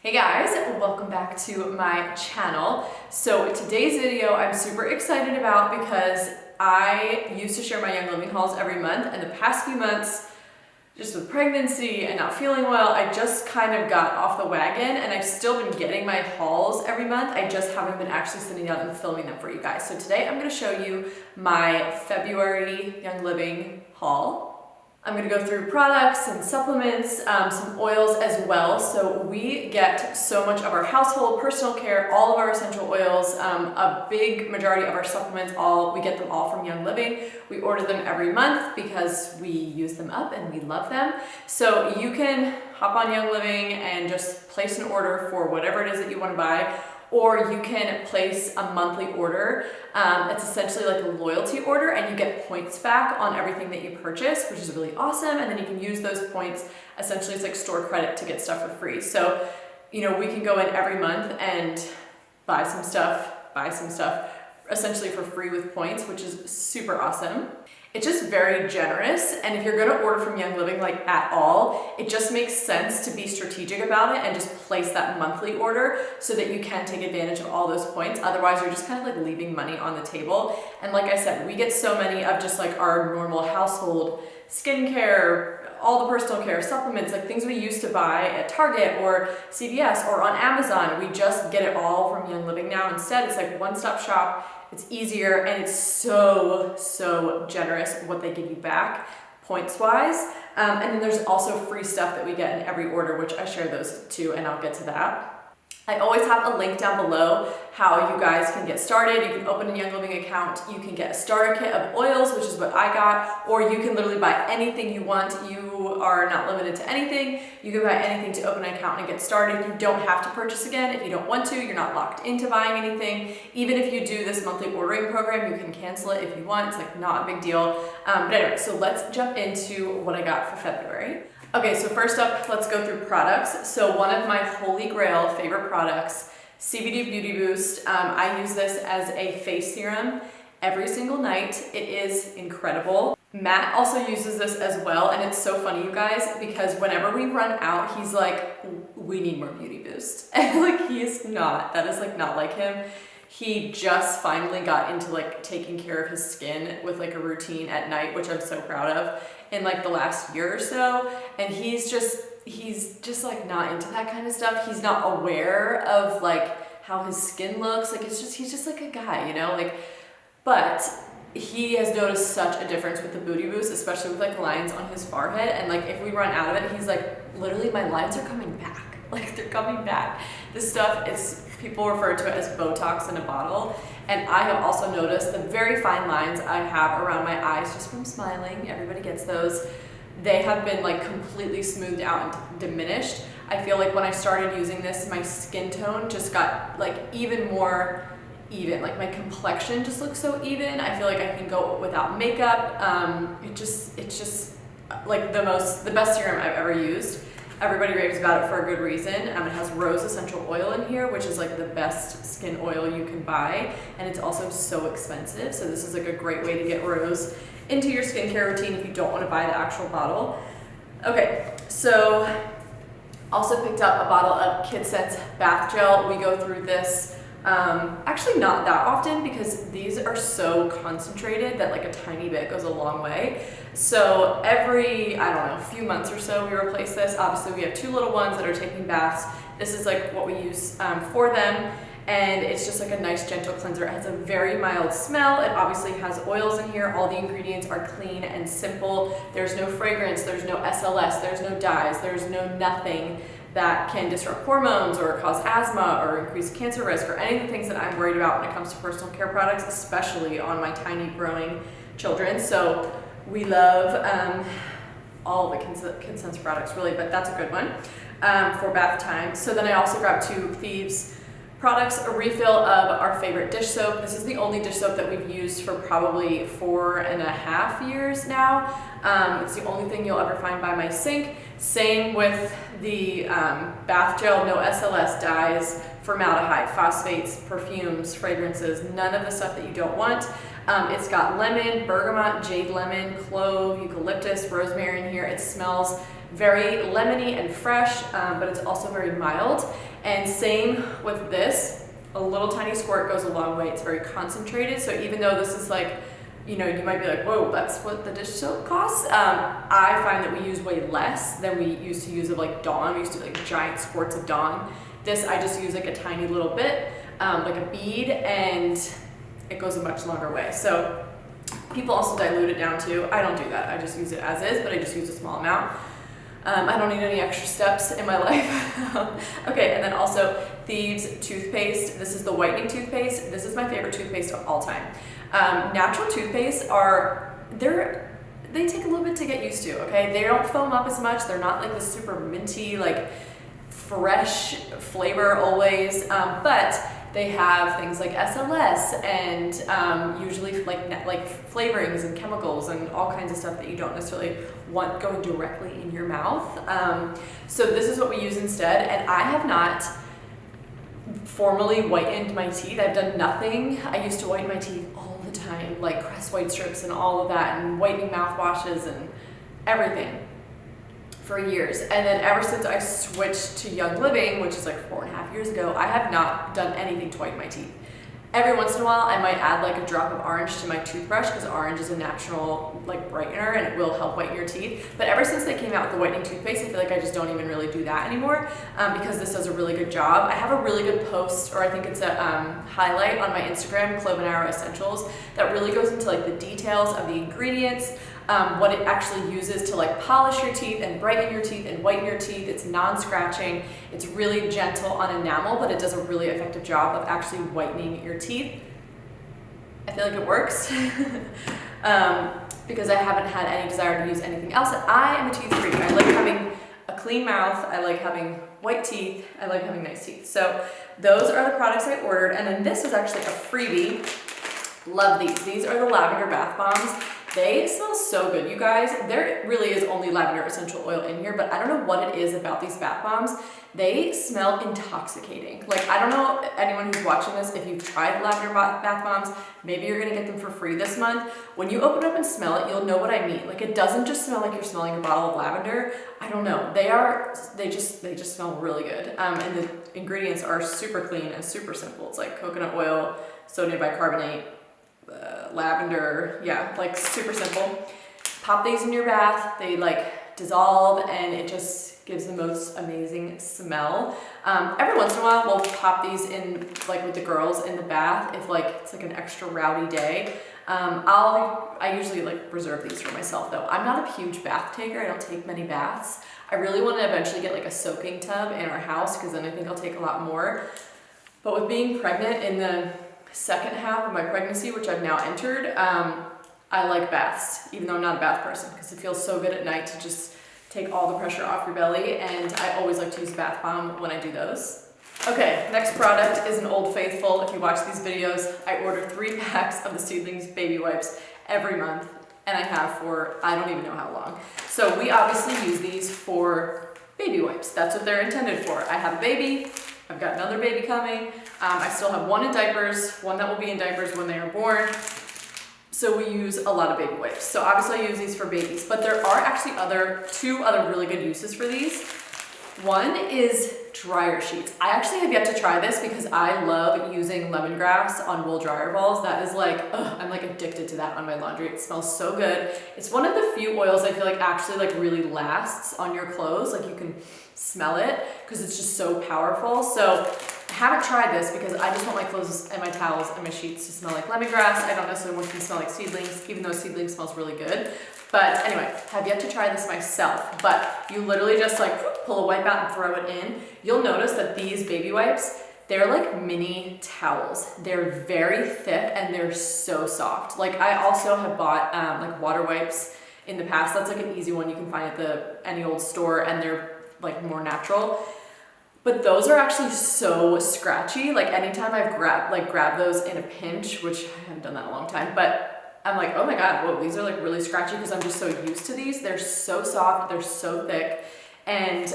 Hey guys, welcome back to my channel. So today's video I'm super excited about because I used to share my Young Living hauls every month, and the past few months, just with pregnancy and not feeling well, I just kind of got off the wagon, and I've still been getting my hauls every month. I just haven't been actually sitting down and filming them for you guys. So today I'm going to show you my February Young Living haul. I'm going to go through products and supplements, some oils as well. So we get so much of our household, personal care, all of our essential oils, a big majority of our supplements, we get them all from Young Living. We order them every month because we use them up and we love them. So you can hop on Young Living and just place an order for whatever it is that you want to buy. Or you can place a monthly order. It's essentially like a loyalty order, and you get points back on everything that you purchase, which is really awesome. And then you can use those points, essentially it's like store credit to get stuff for free. So, we can go in every month and buy some stuff essentially for free with points, which is super awesome. It's just very generous, and if you're gonna order from Young Living at all, it just makes sense to be strategic about it and just place that monthly order so that you can take advantage of all those points. Otherwise, you're just kind of leaving money on the table. And like I said, we get so many of just our normal household skincare, all the personal care, supplements, things we used to buy at Target or CVS or on Amazon. We just get it all from Young Living now. Instead, it's one-stop shop. It's easier, and it's so generous what they give you back points-wise. And then there's also free stuff that we get in every order, which I share those too, and I'll get to that. I always have a link down below how you guys can get started. You can open a Young Living account, you can get a starter kit of oils, which is what I got, or you can literally buy anything you want. You are not limited to anything. You can buy anything to open an account and get started. You don't have to purchase again if you don't want to. You're not locked into buying anything. Even if you do this monthly ordering program, you can cancel it if you want. It's not a big deal. But anyway, so let's jump into what I got for February. Okay, so first up, let's go through products. So one of my holy grail favorite products, CBD Beauty Boost. I use this as a face serum every single night. It is incredible. Matt also uses this as well, and it's so funny, you guys, because whenever we run out, he's like, we need more Beauty Boost. And he is not, that is not like him. He just finally got into taking care of his skin with a routine at night, which I'm so proud of, in the last year or so. And he's just not into that kind of stuff. He's not aware of how his skin looks. He's just a guy, but he has noticed such a difference with the Booty Boost, especially with lines on his forehead. And if we run out of it, he's literally, my lines are coming back. They're coming back. This stuff people refer to it as Botox in a bottle. And I have also noticed the very fine lines I have around my eyes just from smiling. Everybody gets those. They have been completely smoothed out and diminished. I feel when I started using this, my skin tone just got even more even. My complexion just looks so even. I feel I can go without makeup. It's just the best serum I've ever used. Everybody raves about it for a good reason. It has rose essential oil in here, which is the best skin oil you can buy, and it's also so expensive. So this is a great way to get rose into your skincare routine if you don't want to buy the actual bottle. Okay, so also picked up a bottle of KidSense bath gel. We go through this actually not that often because these are so concentrated that a tiny bit goes a long way. So every, few months or so we replace this. Obviously we have two little ones that are taking baths. This is what we use for them, and it's just a nice gentle cleanser. It has a very mild smell. It obviously has oils in here. All the ingredients are clean and simple. There's no fragrance, there's no SLS, there's no dyes, there's no nothing that can disrupt hormones or cause asthma or increase cancer risk or any of the things that I'm worried about when it comes to personal care products, especially on my tiny growing children. So we love all the KidSense products really, but that's a good one for bath time. So then I also grabbed two Thieves products, a refill of our favorite dish soap. This is the only dish soap that we've used for probably 4.5 years now. It's the only thing you'll ever find by my sink. Same with the bath gel, no SLS, dyes, formaldehyde, phosphates, perfumes, fragrances, none of the stuff that you don't want. It's got lemon, bergamot, jade lemon, clove, eucalyptus, rosemary in here. It smells very lemony and fresh, but it's also very mild. And same with this, a little tiny squirt goes a long way. It's very concentrated, so even though this is like, you know, you might be like, whoa, that's what the dish soap costs. I find that we use way less than we used to use of like Dawn. We used to do like giant squirts of Dawn. This, I just use like a tiny little bit, like a bead, and it goes a much longer way. So people also dilute it down too. I don't do that. I just use it as is, but I just use a small amount. I don't need any extra steps in my life. Okay, and then also Thieves toothpaste. This is the whitening toothpaste. This is my favorite toothpaste of all time. Natural toothpaste they take a little bit to get used to, okay? They don't foam up as much. They're not like the super minty, like fresh flavor always, but they have things like SLS and usually like flavorings and chemicals and all kinds of stuff that you don't necessarily want going directly in your mouth. So this is what we use instead, and I have not formally whitened my teeth. I've done nothing. I used to whiten my teeth all the time, like Crest white strips and all of that, and whitening mouthwashes and everything for years. And then ever since I switched to Young Living, which is like 4.5 years ago, I have not done anything to whiten my teeth. Every once in a while, I might add like a drop of orange to my toothbrush because orange is a natural like brightener and it will help whiten your teeth. But ever since they came out with the whitening toothpaste, I feel like I just don't even really do that anymore because this does a really good job. I have a really good post, or I think it's a highlight on my Instagram, Clove and Arrow Essentials, that really goes into like the details of the ingredients, what it actually uses to like polish your teeth and brighten your teeth and whiten your teeth. It's non-scratching. It's really gentle on enamel, but it does a really effective job of actually whitening your teeth. I feel like it works because I haven't had any desire to use anything else. I am a teeth freak. I like having a clean mouth. I like having white teeth. I like having nice teeth. So those are the products I ordered. And then this is actually a freebie. Love these. These are the lavender bath bombs. They smell so good, you guys. There really is only lavender essential oil in here, but I don't know what it is about these bath bombs. They smell intoxicating. Like, I don't know anyone who's watching this, if you've tried lavender bath bombs, maybe you're gonna get them for free this month. When you open up and smell it, you'll know what I mean. Like, it doesn't just smell like you're smelling a bottle of lavender. I don't know. They just smell really good. And the ingredients are super clean and super simple. It's like coconut oil, sodium bicarbonate, lavender, yeah, like super simple. Pop these in your bath, they like dissolve, and it just gives the most amazing smell. Every once in a while we'll pop these in like with the girls in the bath if like it's like an extra rowdy day. I usually like reserve these for myself though. I'm not a huge bath taker. I don't take many baths. I really want to eventually get like a soaking tub in our house because then I think I'll take a lot more. But with being pregnant in the second half of my pregnancy, which I've now entered, I like baths, even though I'm not a bath person, because it feels so good at night to just take all the pressure off your belly, and I always like to use a bath bomb when I do those. Okay, next product is an Old Faithful. If you watch these videos, I order 3 packs of the Seedlings baby wipes every month, and I have for I don't even know how long. So we obviously use these for baby wipes. That's what they're intended for. I have a baby, I've got another baby coming. I still have one in diapers, one that will be in diapers when they are born. So we use a lot of baby wipes. So obviously I use these for babies, but there are actually two other really good uses for these. One is dryer sheets. I actually have yet to try this because I love using lemongrass on wool dryer balls. That is like, I'm like addicted to that on my laundry. It smells so good. It's one of the few oils I feel like actually like really lasts on your clothes. Like you can smell it because it's just so powerful. So I haven't tried this because I just want my clothes and my towels and my sheets to smell like lemongrass. I don't necessarily want them to smell like Seedlings, even though Seedlings smells really good. But anyway, have yet to try this myself. But you literally just like pull a wipe out and throw it in. You'll notice that these baby wipes, they're like mini towels. They're very thick and they're so soft. Like I also have bought like water wipes in the past. That's like an easy one you can find at any old store, and they're like more natural. But those are actually so scratchy. Like anytime I've grabbed those in a pinch, which I haven't done that in a long time, but I'm like, oh my God, whoa, these are like really scratchy because I'm just so used to these. They're so soft, they're so thick, and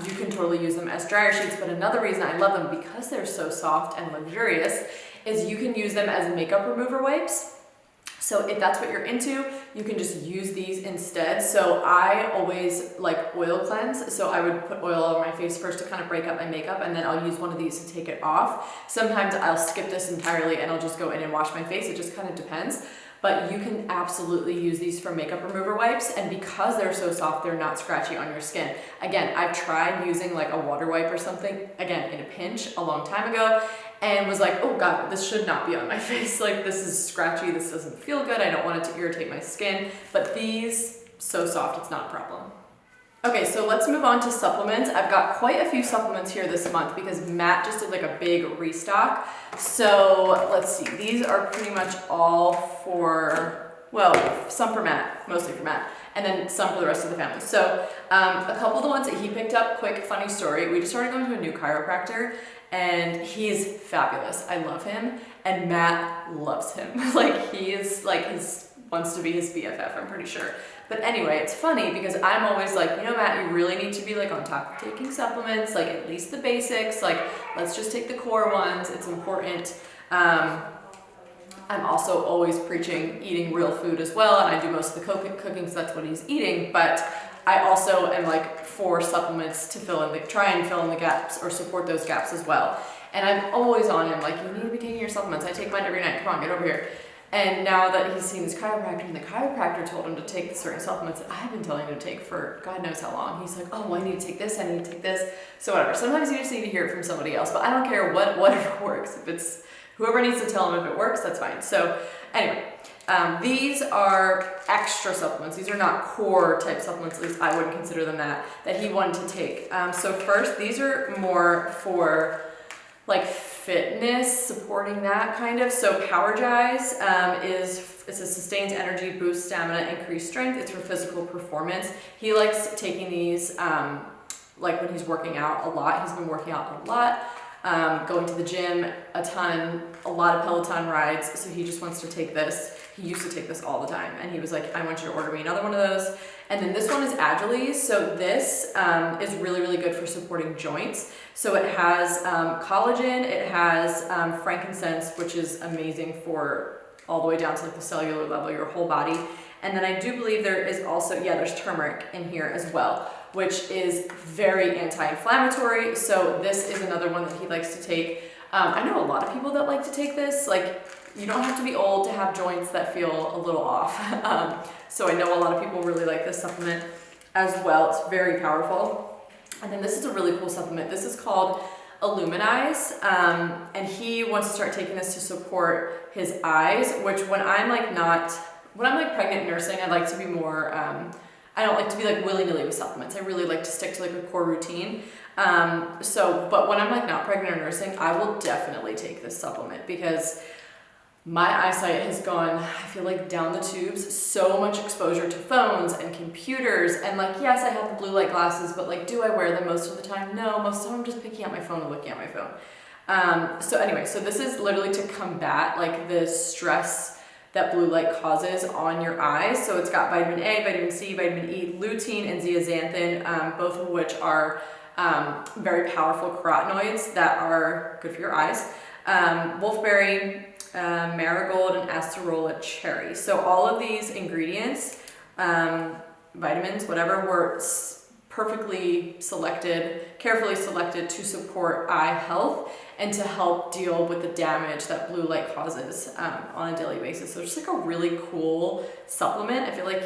you can totally use them as dryer sheets. But another reason I love them, because they're so soft and luxurious, is you can use them as makeup remover wipes. So if that's what you're into, you can just use these instead. So I always like oil cleanse. So I would put oil over my face first to kind of break up my makeup, and then I'll use one of these to take it off. Sometimes I'll skip this entirely and I'll just go in and wash my face. It just kind of depends. But you can absolutely use these for makeup remover wipes, and because they're so soft, they're not scratchy on your skin. Again, I've tried using like a water wipe or something, again, in a pinch a long time ago, and was like, oh God, this should not be on my face. Like, this is scratchy, this doesn't feel good, I don't want it to irritate my skin. But these, so soft, it's not a problem. Okay, so let's move on to supplements. I've got quite a few supplements here this month because Matt just did like a big restock. So let's see, these are pretty much all for, well, some for Matt, mostly for Matt, and then some for the rest of the family. So a couple of the ones that he picked up, quick funny story, we just started going to a new chiropractor and he's fabulous. I love him, and Matt loves him. Like, he is like wants to be his BFF, I'm pretty sure. But anyway, it's funny because I'm always like, you know, Matt, you really need to be like on top of taking supplements, like at least the basics, like let's just take the core ones, it's important. I'm also always preaching eating real food as well, and I do most of the cooking, so that's what he's eating, but I also am like for supplements to try and fill in the gaps or support those gaps as well. And I'm always on him, like, you need to be taking your supplements. I take mine every night, come on, get over here. And now that he's seen his chiropractor, and the chiropractor told him to take certain supplements that I've been telling him to take for God knows how long. He's like, oh, well, I need to take this, I need to take this. So whatever, sometimes you just need to hear it from somebody else, but I don't care whatever works. If it's, whoever needs to tell him if it works, that's fine. So anyway, these are extra supplements. These are not core type supplements, at least I wouldn't consider them that he wanted to take. So first, these are more for like fitness, supporting that kind of. So Powergize it's a sustains energy, boosts stamina, increased strength. It's for physical performance. He likes taking these like when he's working out a lot. He's been working out a lot, going to the gym a ton, a lot of Peloton rides. So he just wants to take this. He used to take this all the time, and he was like, I want you to order me another one of those. And then this one is Agiles. So this is really, really good for supporting joints. So it has collagen, it has frankincense, which is amazing for all the way down to like the cellular level, your whole body. And then I do believe there is also, yeah, there's turmeric in here as well, which is very anti-inflammatory. So this is another one that he likes to take. I know a lot of people that like to take this. Like, you don't have to be old to have joints that feel a little off. So I know a lot of people really like this supplement as well. It's very powerful. And then this is a really cool supplement. This is called Illuminize, and he wants to start taking this to support his eyes, which when I'm like pregnant and nursing, I like to be more, I don't like to be like willy-nilly with supplements. I really like to stick to like a core routine. But when I'm like not pregnant or nursing, I will definitely take this supplement because my eyesight has gone, I feel like, down the tubes. So much exposure to phones and computers, and like, yes, I have the blue light glasses, but like, do I wear them most of the time? No, most of the time I'm just picking up my phone and looking at my phone. So anyway, so this is literally to combat like the stress that blue light causes on your eyes. So it's got vitamin A, vitamin C, vitamin E, lutein, and zeaxanthin, both of which are very powerful carotenoids that are good for your eyes. Wolfberry, marigold, and acerola cherry. So all of these ingredients, vitamins, whatever, were perfectly selected, carefully selected to support eye health and to help deal with the damage that blue light causes on a daily basis. So it's just like a really cool supplement. I feel like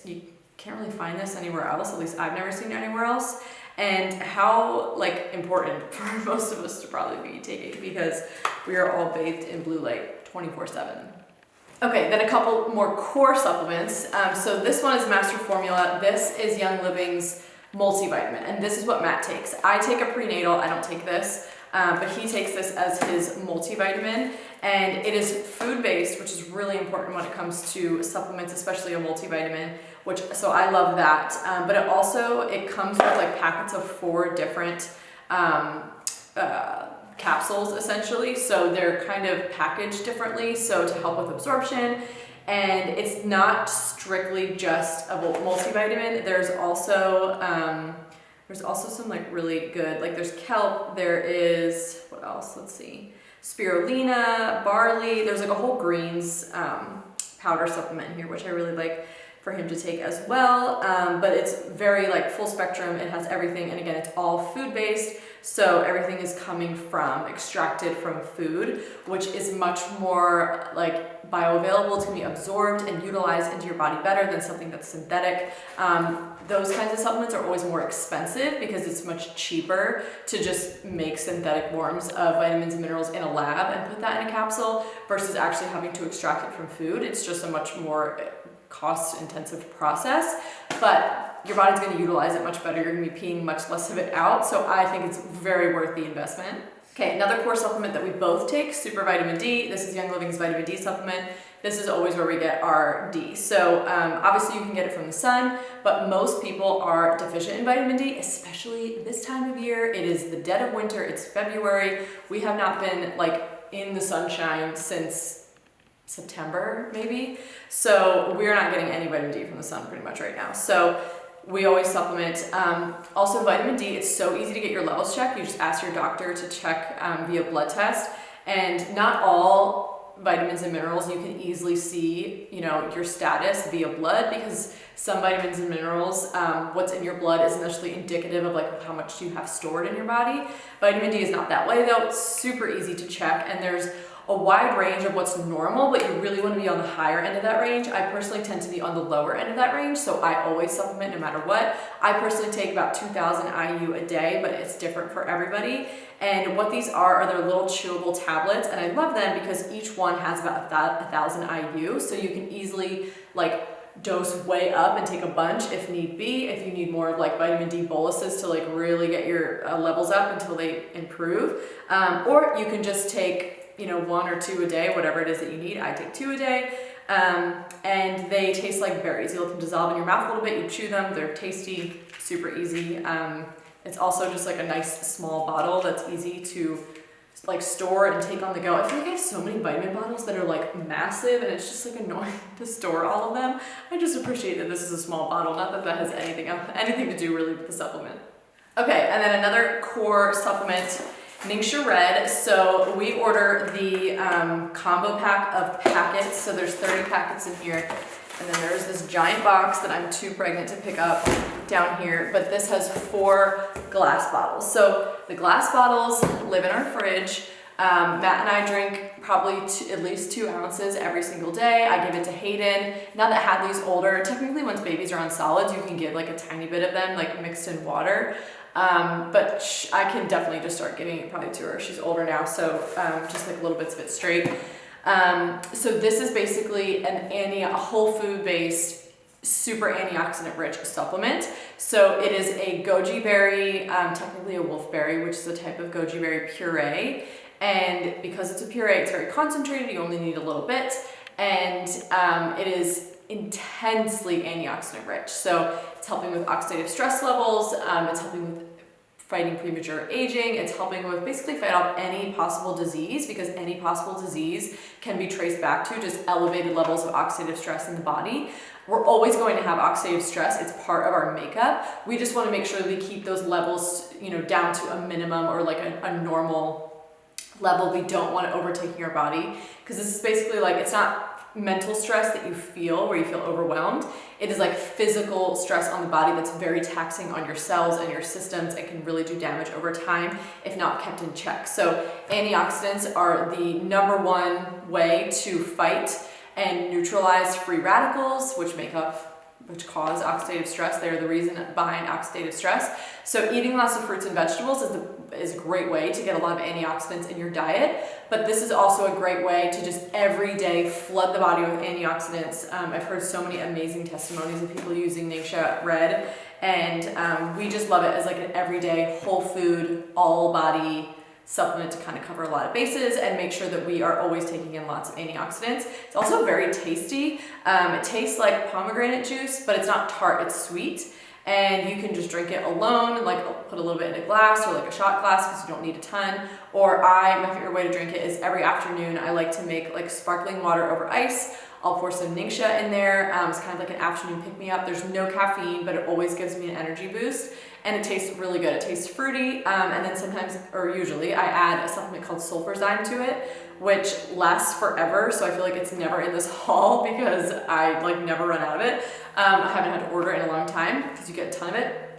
you can't really find this anywhere else. At least I've never seen it anywhere else. And how like important for most of us to probably be taking, because we are all bathed in blue light 24/7. Okay, then a couple more core supplements. So this one is Master Formula. This is Young Living's multivitamin, and this is what Matt takes. I take a prenatal, I don't take this, but he takes this as his multivitamin, and it is food-based, which is really important when it comes to supplements, especially a multivitamin, so I love that. But it comes with like packets of 4 different capsules essentially, so they're kind of packaged differently, so to help with absorption. And it's not strictly just a multivitamin. There's also some like really good, like there's kelp, there is, what else, let's see, spirulina, barley, there's like a whole greens powder supplement in here, which I really like for him to take as well. But it's very like full spectrum. It has everything. And again, it's all food based. So everything is coming from, extracted from food, which is much more like bioavailable. It's gonna be absorbed and utilized into your body better than something that's synthetic. Those kinds of supplements are always more expensive because it's much cheaper to just make synthetic forms of vitamins and minerals in a lab and put that in a capsule versus actually having to extract it from food. It's just a much more cost-intensive process, but your body's going to utilize it much better. You're going to be peeing much less of it out, so I think it's very worth the investment. Okay, another core supplement that we both take, Super Vitamin D. This is Young Living's vitamin D supplement. This is always where we get our D. So obviously you can get it from the sun, but most people are deficient in vitamin D, especially this time of year. It is the dead of winter, it's February. We have not been like in the sunshine since September maybe. So we're not getting any vitamin D from the sun pretty much right now. So we always supplement. Also vitamin D, it's so easy to get your levels checked. You just ask your doctor to check via blood test, and not all vitamins and minerals you can easily see, you know, your status via blood, because some vitamins and minerals, what's in your blood isn't necessarily indicative of like how much you have stored in your body. Vitamin D is not that way though. It's super easy to check, and there's a wide range of what's normal, but you really want to be on the higher end of that range. I personally tend to be on the lower end of that range, so I always supplement no matter what. I personally take about 2,000 IU a day, but it's different for everybody. And what these are their little chewable tablets, and I love them because each one has about 1,000 IU, so you can easily like dose way up and take a bunch if need be, if you need more of like vitamin D boluses to like really get your levels up until they improve. Or you can just take, you know, 1 or 2 a day, whatever it is that you need. I take 2 a day. And they taste like berries. You let them dissolve in your mouth a little bit, you chew them, they're tasty, super easy. It's also just like a nice small bottle that's easy to like store and take on the go. I feel like I have so many vitamin bottles that are like massive, and it's just like annoying to store all of them. I just appreciate that this is a small bottle, not that that has anything to do really with the supplement. Okay, and then another core supplement, Ningxia Red. So we order the combo pack of packets. So there's 30 packets in here. And then there's this giant box that I'm too pregnant to pick up down here. But this has 4 glass bottles. So the glass bottles live in our fridge. Matt and I drink probably at least 2 ounces every single day. I give it to Hayden. Now that Hadley's older, technically once babies are on solids, you can give like a tiny bit of them like mixed in water. But I can definitely just start giving it probably to her. She's older now, so just like little bits of it straight. So this is basically a whole food based, super antioxidant rich supplement. So it is a goji berry, technically a wolfberry, which is a type of goji berry puree. And because it's a puree, it's very concentrated. You only need a little bit. And it is intensely antioxidant rich. So it's helping with oxidative stress levels. It's helping with fighting premature aging. It's helping with basically fight off any possible disease, because any possible disease can be traced back to just elevated levels of oxidative stress in the body. We're always going to have oxidative stress. It's part of our makeup. We just want to make sure that we keep those levels, you know, down to a minimum or like a normal level. We don't want it overtaking our body, because this is basically like, it's not mental stress that you feel where you feel overwhelmed. It is like physical stress on the body that's very taxing on your cells and your systems and can really do damage over time if not kept in check. So antioxidants are the #1 way to fight and neutralize free radicals, which cause oxidative stress. They're the reason behind oxidative stress. So eating lots of fruits and vegetables is a great way to get a lot of antioxidants in your diet, but this is also a great way to just every day flood the body with antioxidants. I've heard so many amazing testimonies of people using Ningxia Red, and we just love it as like an everyday whole food, all body supplement to kind of cover a lot of bases and make sure that we are always taking in lots of antioxidants. It's also very tasty. It tastes like pomegranate juice, but it's not tart, it's sweet. And you can just drink it alone and like put a little bit in a glass or like a shot glass because you don't need a ton. Or my favorite way to drink it is every afternoon I like to make like sparkling water over ice. I'll pour some Ningxia in there. It's kind of like an afternoon pick-me-up. There's no caffeine, but it always gives me an energy boost. and it tastes really good. It tastes fruity, and then sometimes, or usually, I add a supplement called sulfurzyme to it, which lasts forever, so I feel like it's never in this haul because I like never run out of it. I haven't had to order it in a long time because you get a ton of it.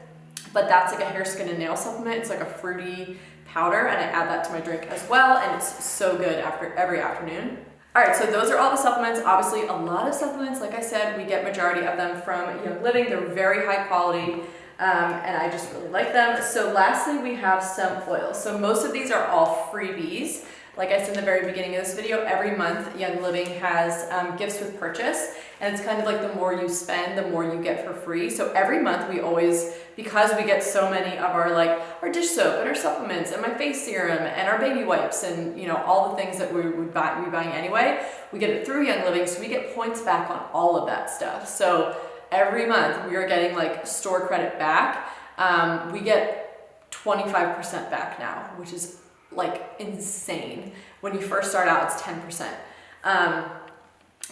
But that's like a hair, skin, and nail supplement. It's like a fruity powder, and I add that to my drink as well, and it's so good after every afternoon. All right, so those are all the supplements. Obviously, a lot of supplements, like I said, we get majority of them from Young Living. They're very high quality, and I just really like them. So lastly, we have some oils. So most of these are all freebies. Like I said in the very beginning of this video, every month Young Living has gifts with purchase, and it's kind of like the more you spend, the more you get for free. So every month we always, because we get so many of our dish soap and our supplements and my face serum and our baby wipes and all the things that we would be buying anyway, we get it through Young Living, so we get points back on all of that stuff. So every month we are getting like store credit back. We get 25% back now, which is like insane. When you first start out, it's 10%.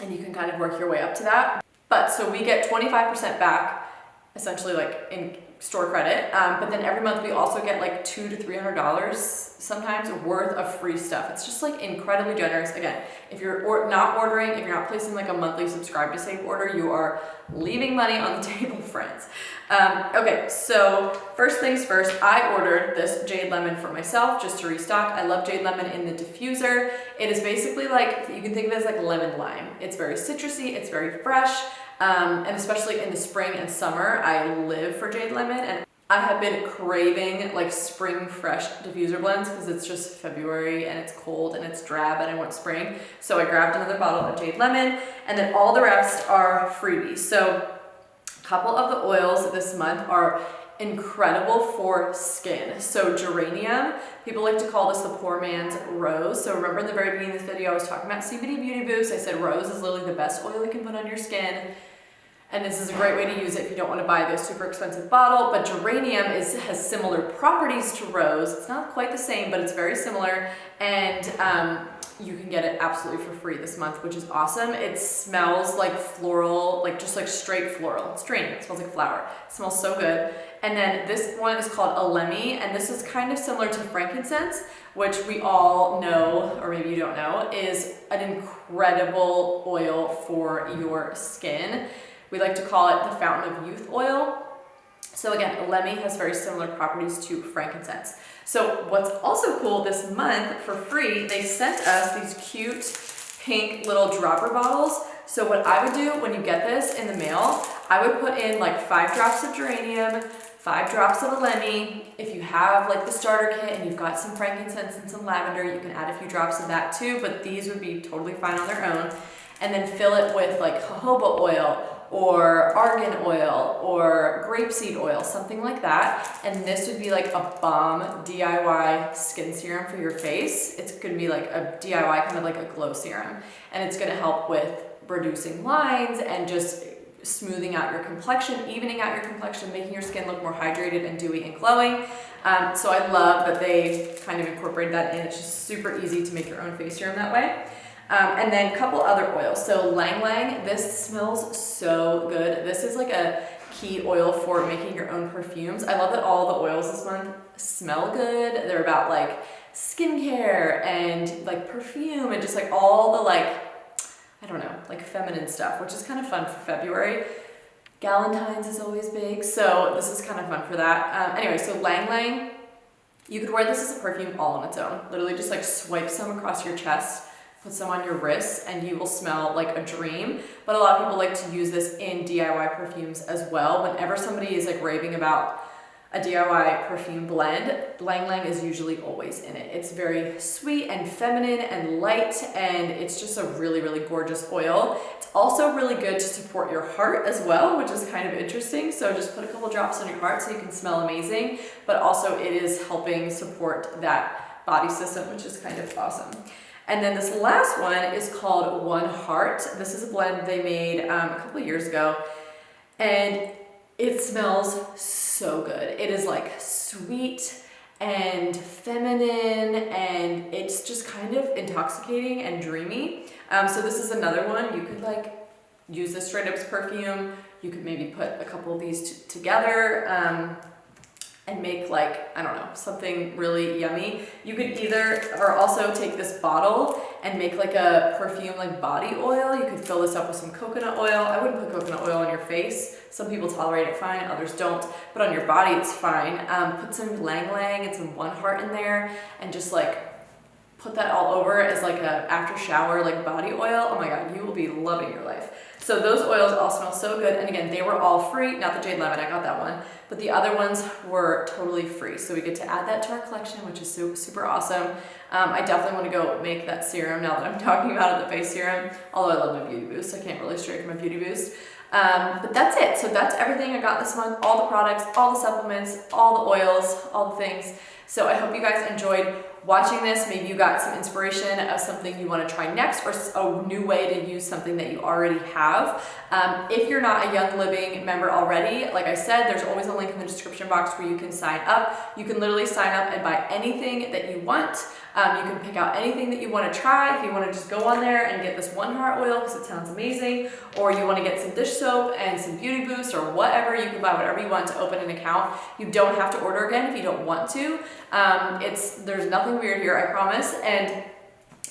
And you can kind of work your way up to that. But so we get 25% back, essentially like in store credit. But then every month we also get like $200 to $300 sometimes worth of free stuff. It's just like incredibly generous. Again, if you're not ordering, if you're not placing like a monthly subscribe to save order, you are leaving money on the table, friends. Okay, so first things first, I ordered this Jade Lemon for myself just to restock. I love Jade Lemon in the diffuser. It is basically like, you can think of it as like lemon lime. It's very citrusy, it's very fresh, and especially in the spring and summer, I live for Jade Lemon, and I have been craving like spring fresh diffuser blends because it's just February and it's cold and it's drab and I want spring. So I grabbed another bottle of Jade Lemon, and then all the rest are freebies. So a couple of the oils this month are incredible for skin. So geranium, people like to call this the poor man's rose. So remember in the very beginning of this video, I was talking about CBD Beauty Boost. I said rose is literally the best oil you can put on your skin. And this is a great way to use it if you don't want to buy the super expensive bottle. But geranium has similar properties to rose. It's not quite the same, but it's very similar. And you can get it absolutely for free this month, which is awesome. It smells like floral, like just like straight floral. It's draining, it smells like flower. It smells so good. And then this one is called Alemi, and this is kind of similar to frankincense, which we all know, or maybe you don't know, is an incredible oil for your skin. We like to call it the fountain of youth oil. So again, Alemi has very similar properties to frankincense. So what's also cool this month for free, they sent us these cute pink little dropper bottles. So what I would do when you get this in the mail, I would put in like 5 drops of geranium, 5 drops of Alemi. If you have like the starter kit and you've got some frankincense and some lavender, you can add a few drops of that too, but these would be totally fine on their own. And then fill it with like jojoba oil, or argan oil, or grapeseed oil, something like that. And this would be like a bomb DIY skin serum for your face. It's gonna be like a DIY, kind of like a glow serum. And it's gonna help with reducing lines and just smoothing out your complexion, evening out your complexion, making your skin look more hydrated and dewy and glowing. So I love that they kind of incorporate that in. It's just super easy to make your own face serum that way. And then a couple other oils. So Lang Lang, this smells so good. This is like a key oil for making your own perfumes. I love that all the oils this month smell good. They're about like skincare and like perfume and just like all the like, I don't know, like feminine stuff, which is kind of fun for February. Galentine's is always big, so this is kind of fun for that. Anyway, so Lang Lang, you could wear this as a perfume all on its own. Literally just like swipe some across your chest, put some on your wrists, and you will smell like a dream. But a lot of people like to use this in DIY perfumes as well. Whenever somebody is like raving about a DIY perfume blend, Lang Lang is usually always in it. It's very sweet and feminine and light, and it's just a really, really gorgeous oil. It's also really good to support your heart as well, which is kind of interesting. So just put a couple drops on your heart so you can smell amazing, but also it is helping support that body system, which is kind of awesome. And then this last one is called One Heart. This is a blend they made a couple of years ago, and it smells so good. It is like sweet and feminine, and it's just kind of intoxicating and dreamy. So this is another one. You could like use this straight up as perfume. You could maybe put a couple of these together. and make like, I don't know, something really yummy. You could either, or also take this bottle and make like a perfume like body oil. You could fill this up with some coconut oil. I wouldn't put coconut oil on your face. Some people tolerate it fine, others don't, but on your body it's fine. Put some ylang ylang and some One Heart in there and just like put that all over as like a after shower like body oil. Oh my God, you will be loving your life. So those oils all smell so good. And again, they were all free, not the Jade Lemon, I got that one, but the other ones were totally free. So we get to add that to our collection, which is super awesome. I definitely want to go make that serum now that I'm talking about it, the face serum, although I love my Beauty Boost. I can't really stray from my Beauty Boost. But that's it. So that's everything I got this month, all the products, all the supplements, all the oils, all the things. So I hope you guys enjoyed watching this. Maybe you got some inspiration of something you want to try next or a new way to use something that you already have. If you're not a Young Living member already, like I said, there's always a link in the description box where you can sign up. You can literally sign up and buy anything that you want. You can pick out anything that you want to try. If you want to just go on there and get this One Heart oil because it sounds amazing, or you want to get some dish soap and some Beauty Boost or whatever, you can buy whatever you want to open an account. You don't have to order again if you don't want to. There's nothing weird here, I promise. And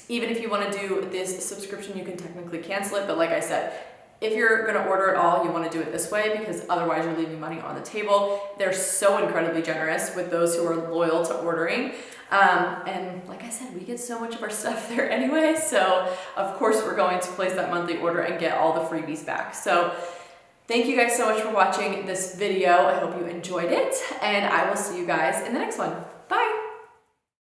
even if you want to do this subscription, you can technically cancel it. But like I said, if you're going to order it all, you want to do it this way because otherwise you're leaving money on the table. They're so incredibly generous with those who are loyal to ordering. And like I said, we get so much of our stuff there anyway. So of course we're going to place that monthly order and get all the freebies back. So thank you guys so much for watching this video. I hope you enjoyed it and I will see you guys in the next one.